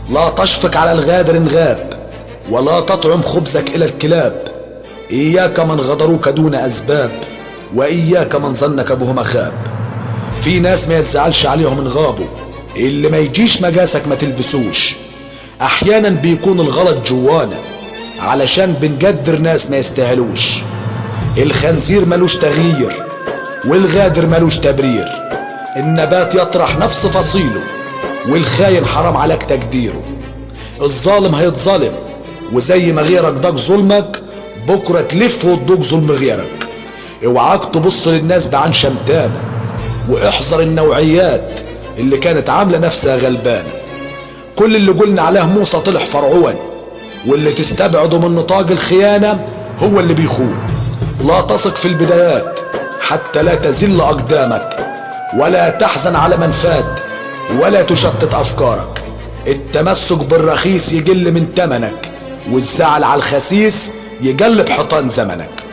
لا تشفق على الغادر إن غاب، ولا تطعم خبزك إلى الكلاب. إياك من غدروك دون أسباب، وإياك من ظنك بهم خاب. في ناس ما يتزعلش عليهم إن غابوا، اللي ما يجيش مجاسك ما تلبسوش. أحيانا بيكون الغلط جوانا علشان بنقدر ناس ما يستاهلوش. الخنزير ملوش تغيير، والغادر ملوش تبرير. النبات يطرح نفس فصيله، والخاين حرام عليك تقديره. الظالم هيتظلم، وزي ما غيرك ضاق ظلمك بكرة تلف وتضوق ظلم غيرك. اوعاك تبص للناس بعين شمتانة، واحذر النوعيات اللي كانت عاملة نفسها غلبانة. كل اللي قلنا عليه موسى طلع فرعون، واللي تستبعده من نطاق الخيانة هو اللي بيخون. لا تثق في البدايات حتى لا تزل أقدامك، ولا تحزن على من فات، ولا تشتت أفكارك. التمسك بالرخيص يقل من تمنك، والزعل على الخسيس يقلب حيطان زمنك.